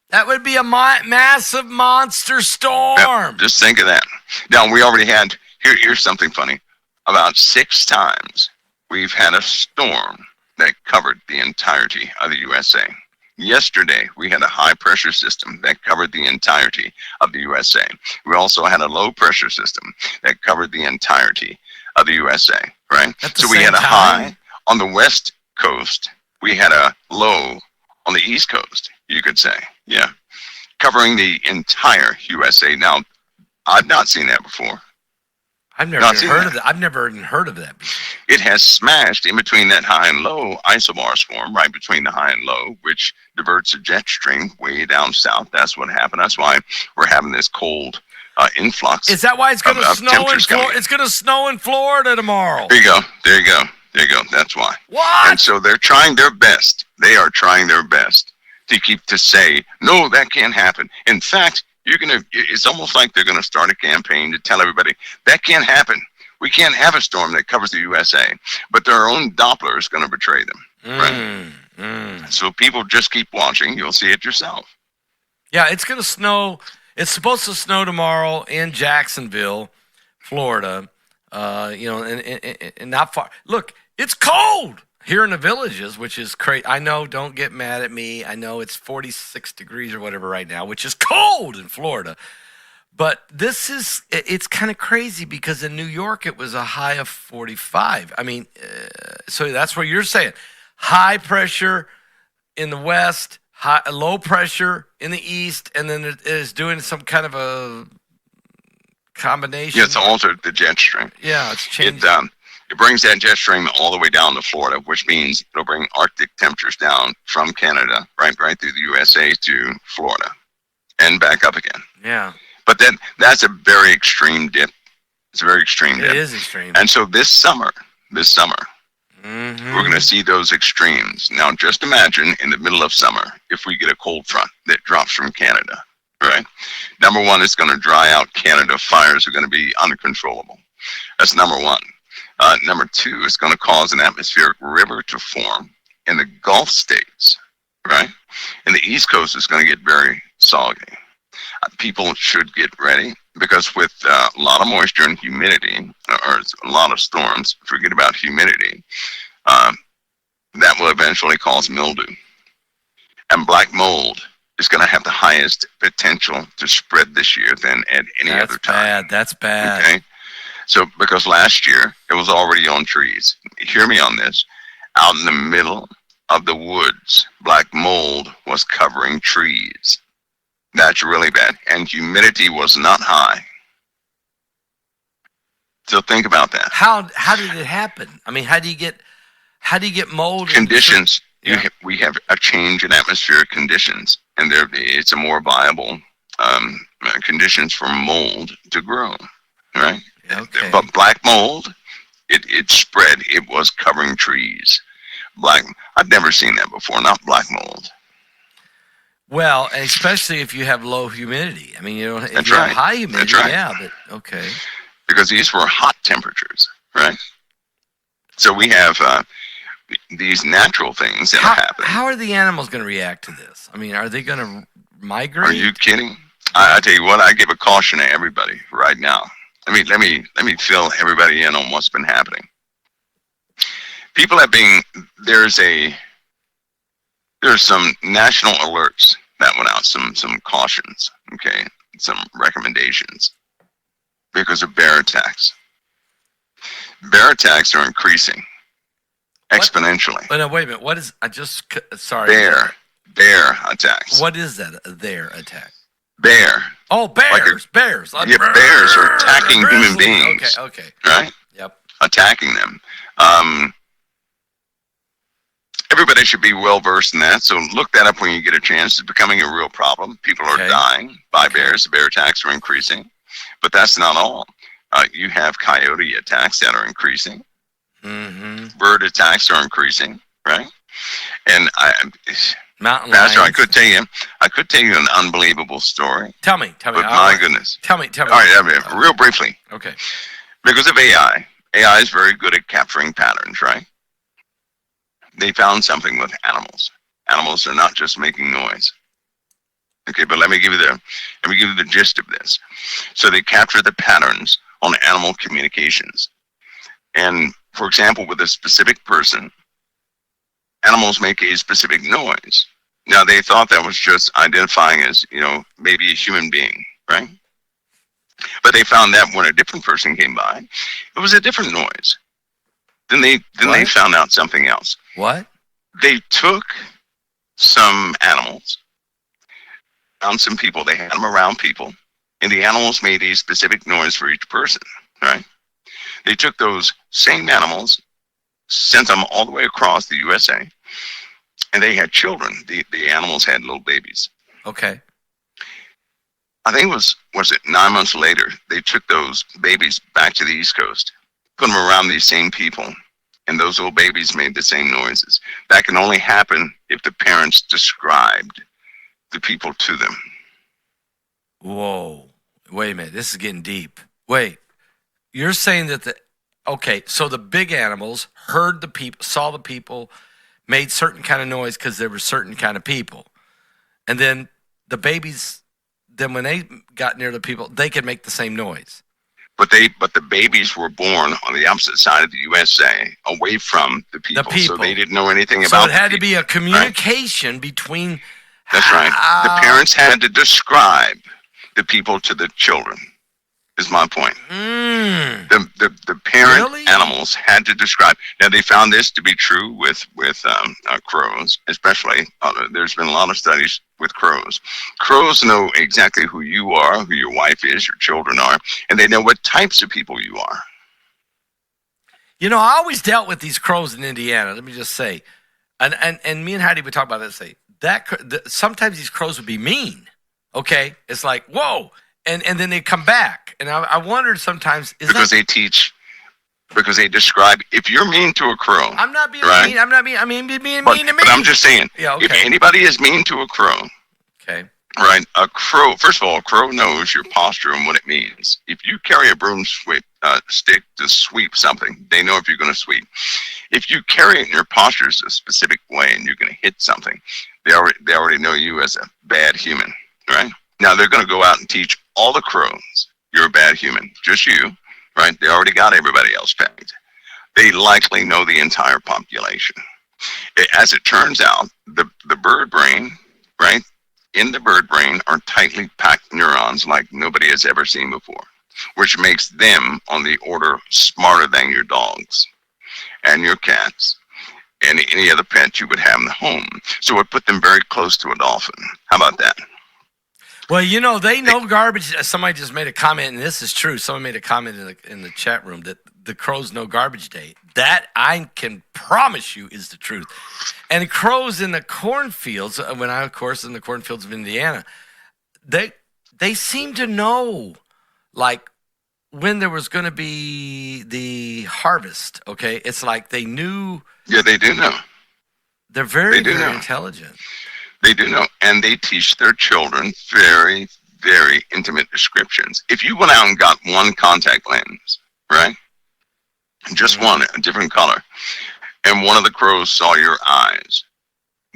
That would be a massive monster storm. Yep, just think of that. Now, we already had, here's something funny. About 6 times we've had a storm that covered the entirety of the USA. Yesterday, we had a high pressure system that covered the entirety of the USA. We also had a low pressure system that covered the entirety of the USA, right? So we had a high on the west coast. We had a low on the east coast, you could say. Yeah. Covering the entire USA. Now, I've not seen that before. I've never even heard of that. I've never even heard of that before. It has smashed in between that high and low isobars form, right between the high and low, which diverts a jet stream way down south. That's what happened. That's why we're having this cold influx. Is that why it's going to snow in Florida? It's going to snow in Florida tomorrow. There you go. There you go. There you go. That's why. What? And so they're trying their best. They are trying their best to say, no, that can't happen. In fact, it's almost like they're going to start a campaign to tell everybody that can't happen. We can't have a storm that covers the USA, but their own Doppler is going to betray them. Right? So people just keep watching. You'll see it yourself. Yeah, it's going to snow. It's supposed to snow tomorrow in Jacksonville, Florida. And not far. Look, it's cold here in the Villages, which is crazy. I know, don't get mad at me. I know it's 46 degrees or whatever right now, which is cold in Florida. But it's kind of crazy because in New York, it was a high of 45. I mean, so that's what you're saying. High pressure in the west, low pressure in the east, and then it is doing some kind of a combination. Yeah, it's altered the jet stream. Yeah, it's changed. It brings that jet stream all the way down to Florida, which means it'll bring Arctic temperatures down from Canada right through the USA to Florida and back up again. Yeah. But that's a very extreme dip. It's a very extreme dip. It is extreme. And so this summer, we're going to see those extremes. Now, just imagine in the middle of summer, if we get a cold front that drops from Canada, right? Number one, it's going to dry out Canada. Fires are going to be uncontrollable. That's number one. Number two, it's going to cause an atmospheric river to form in the Gulf states, right? And the East Coast is going to get very soggy. People should get ready because with a lot of moisture and humidity, or a lot of storms, forget about humidity, that will eventually cause mildew. And black mold is going to have the highest potential to spread this year than at any other time. That's bad. Okay? So, because last year, it was already on trees. Hear me on this. Out in the middle of the woods, black mold was covering trees. That's really bad. And humidity was not high. So think about that. How did it happen? I mean, how do you get mold? Conditions. We have a change in atmospheric conditions, and it's a more viable conditions for mold to grow, right? Okay. But black mold, it spread. It was covering trees. I've never seen that before. Not black mold. Well, especially if you have low humidity. I mean, if That's you right. have high humidity, That's right. yeah, but okay. Because these were hot temperatures, right? So we have these natural things that are happening. How are the animals going to react to this? I mean, are they going to migrate? Are you kidding? I tell you what, I give a caution to everybody right now. Let me fill everybody in on what's been happening. People have been there's some national alerts that went out, some cautions, okay, some recommendations because of bear attacks. Bear attacks are increasing exponentially. Oh, no, wait a minute. What is? Sorry. Bear attacks. What is that? Their attack? Bear. Oh, bears. Bears. Yeah, bears are attacking human beings. Okay. Right? Yep. Attacking them. Everybody should be well versed in that. So look that up when you get a chance. It's becoming a real problem. People are dying by bears. The bear attacks are increasing. But that's not all. You have coyote attacks that are increasing. Mm-hmm. Bird attacks are increasing, right? And mountain Pastor, lions. I could tell you an unbelievable story. Tell me. But my goodness. Tell me. All right, I mean, real briefly. Okay. Because of AI is very good at capturing patterns, right? They found something with animals. Animals are not just making noise. Okay, but let me give you the gist of this. So they capture the patterns on animal communications. And for example, with a specific person, animals make a specific noise. Now they thought that was just identifying as, maybe a human being, right? But they found that when a different person came by, it was a different noise. Then they found out something else. What? They took some animals, found some people, they had them around people, and the animals made a specific noise for each person, right? They took those same animals, sent them all the way across the USA, and they had children. The animals had little babies. Okay. I think was it 9 months later, they took those babies back to the East Coast, put them around these same people, and those little babies made the same noises. That can only happen if the parents described the people to them. Whoa. Wait a minute. This is getting deep. Wait. You're saying that so the big animals heard the people, saw the people, made certain kind of noise because there were certain kind of people. And then the babies, then when they got near the people, they could make the same noise. But the babies were born on the opposite side of the USA, away from the people. So they didn't know anything about it. So it had to be a communication between. That's right. The parents had to describe the people to the children, is my point. The parent animals had to describe. Now, they found this to be true with crows, especially. There's been a lot of studies with crows. Crows know exactly who you are, who your wife is, your children are, and they know what types of people you are. I always dealt with these crows in Indiana, let me just say. And me and Heidi would talk about that, say, sometimes these crows would be mean, okay? It's like, whoa, and then they come back. And I wondered sometimes, because they describe, if you're mean to a crow. I'm not being right? mean, I'm not being, I mean, being mean to me. But I'm just saying, yeah, okay. If anybody is mean to a crow, okay, right, a crow, first of all, a crow knows your posture and what it means. If you carry a broomstick to sweep something, they know if you're going to sweep. If you carry it in your posture a specific way and you're going to hit something, they already know you as a bad human, right? Now they're going to go out and teach all the crows you're a bad human, just you, right? They already got everybody else pegged. They likely know the entire population. As it turns out, the bird brain, right? In the bird brain are tightly packed neurons like nobody has ever seen before, which makes them on the order smarter than your dogs and your cats and any other pet you would have in the home. So it put them very close to a dolphin. How about that? Well, they know garbage. Somebody just made a comment, and this is true. Someone made a comment in the chat room that the crows know garbage day. That I can promise you is the truth. And crows in the cornfields, when I, of course, in the cornfields of Indiana, they seem to know, like, when there was going to be the harvest, okay? It's like they knew. Yeah, they do know. They're very, very intelligent. They do know, and they teach their children very, very intimate descriptions. If you went out and got one contact lens, right? Just one, a different color, and one of the crows saw your eyes,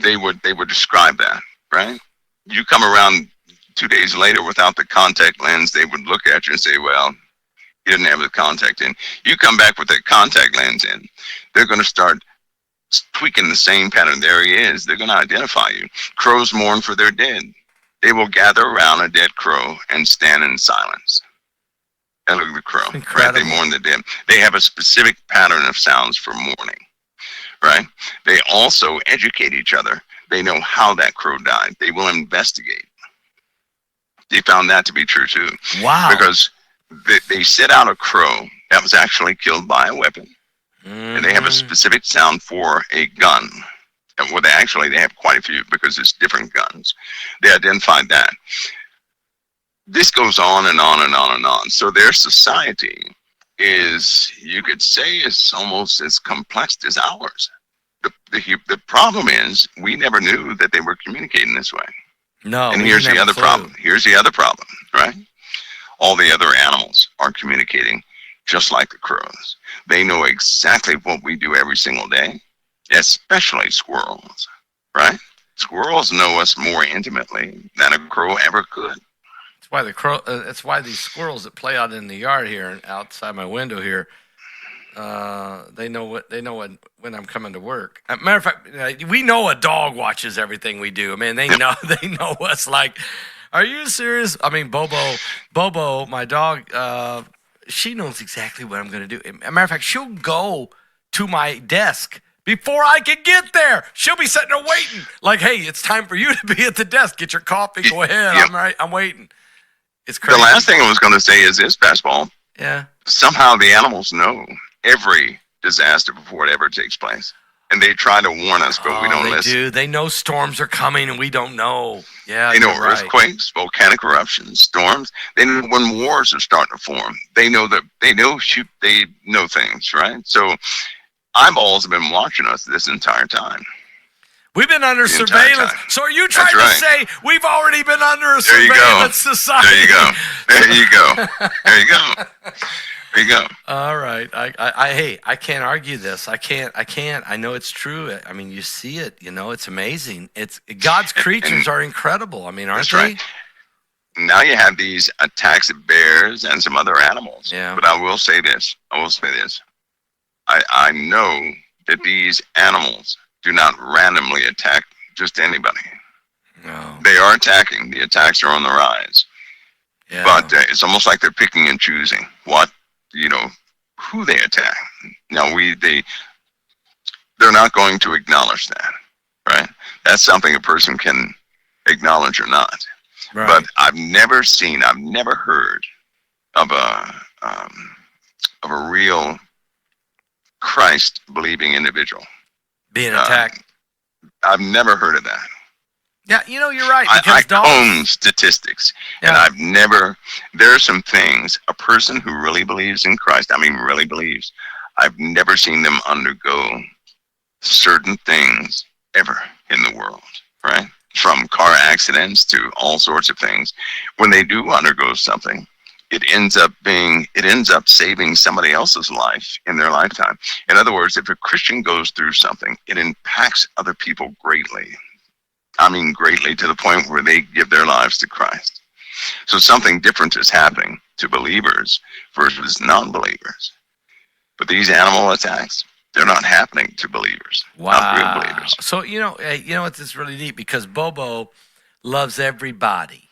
they would describe that, right? You come around 2 days later without the contact lens, they would look at you and say, well, you didn't have the contact in. You come back with that contact lens in, they're going to start tweaking the same pattern. There he is. They're going to identify you. Crows mourn for their dead. They will gather around a dead crow and stand in silence. And look at the crow. Right? They mourn the dead. They have a specific pattern of sounds for mourning. Right? They also educate each other. They know how that crow died. They will investigate. They found that to be true too. Wow. Because they set out a crow that was actually killed by a weapon. And they have a specific sound for a gun. And well, they have quite a few because it's different guns. They identified that. This goes on and on and on and on. So their society is, you could say, is almost as complex as ours. The problem is we never knew that they were communicating this way. No, And we here's didn't the have a other clue. problem. Here's the other problem, right? All the other animals are communicating just like the crows. They know exactly what we do every single day, especially squirrels, right? Squirrels know us more intimately than a crow ever could. That's why that's why these squirrels that play out in the yard here and outside my window here, they know when I'm coming to work. Matter of fact, we know a dog watches everything we do. I mean, they know us. Like, are you serious? I mean, Bobo, my dog, she knows exactly what I'm going to do. As a matter of fact, she'll go to my desk before I can get there. She'll be sitting there waiting. Like, hey, it's time for you to be at the desk. Get your coffee. Go ahead. Yep. I'm waiting. It's crazy. The last thing I was going to say is this, Basketball. Yeah. Somehow the animals know every disaster before it ever takes place. And they try to warn us, but we don't listen. They do. They know storms are coming and we don't know. Yeah, they know you're right. earthquakes, volcanic eruptions, storms. They know when wars are starting to form. They know they know things, right? So eyeballs have been watching us this entire time. We've been under surveillance. So are you trying to say we've already been under a surveillance society? There you go. There you go. There you go. There you go. All right. I can't argue this. I can't. I know it's true. I mean, you see it. You know, it's amazing. It's God's creatures are incredible. I mean, aren't they? Right. Now you have these attacks of bears and some other animals. Yeah. But I will say this. I know that these animals do not randomly attack just anybody. No. They are attacking. The attacks are on the rise. Yeah. But it's almost like they're picking and choosing who they attack. Now they're not going to acknowledge that, right? That's something a person can acknowledge or not. Right. But I've never heard of a real Christ believing individual being attacked. I've never heard of that. Yeah, you're right. I comb statistics, and there are some things, a person who really believes in Christ, really believes, I've never seen them undergo certain things ever in the world, right? From car accidents to all sorts of things. When they do undergo something, it ends up saving somebody else's life in their lifetime. In other words, if a Christian goes through something, it impacts other people greatly. Greatly, to the point where they give their lives to Christ. So something different is happening to believers versus non-believers. But these animal attacks, they're not happening to believers. Wow. Not real believers. So, it's really neat because Bobo loves everybody.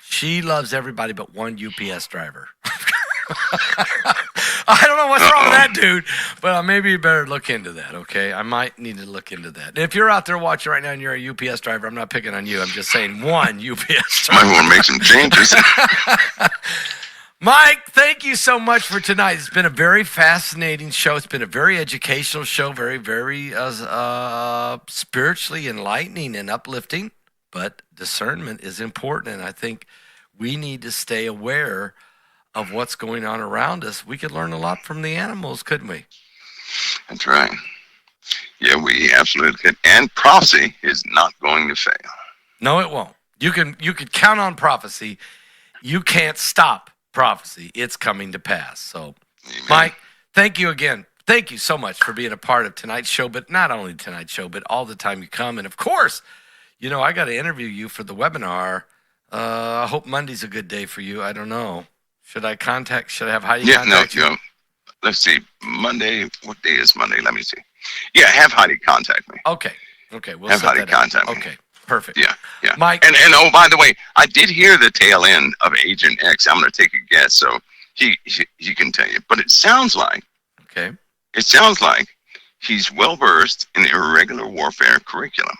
She loves everybody but one UPS driver. I don't know what's wrong with that dude, but maybe you better look into that, okay? I might need to look into that. And if you're out there watching right now and you're a UPS driver, I'm not picking on you. I'm just saying one UPS driver. Might want to make some changes. Mike, thank you so much for tonight. It's been a very fascinating show. It's been a very educational show, very, very spiritually enlightening and uplifting. But discernment is important, and I think we need to stay aware of what's going on around us. We could learn a lot from the animals, couldn't we? That's right. Yeah, we absolutely could. And prophecy is not going to fail. No, it won't. You could count on prophecy. You can't stop prophecy. It's coming to pass. So, Amen. Mike, thank you again. Thank you so much for being a part of tonight's show, but not only tonight's show, but all the time you come. And of course, I got to interview you for the webinar. I hope Monday's a good day for you. I don't know. Should I have Heidi contact you? No. Let's see. Monday. What day is Monday? Let me see. Yeah, have Heidi contact me. Okay. We'll have set Heidi that contact up. me. Okay. Perfect. Yeah. Mike. And oh, by the way, I did hear the tail end of Agent X. I'm going to take a guess, so he can tell you. But it sounds like he's well versed in irregular warfare curriculum.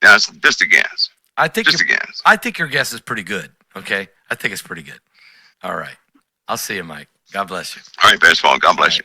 That's just a guess. I think your guess is pretty good. Okay. I think it's pretty good. All right. I'll see you, Mike. God bless you. All right, baseball. God bless you.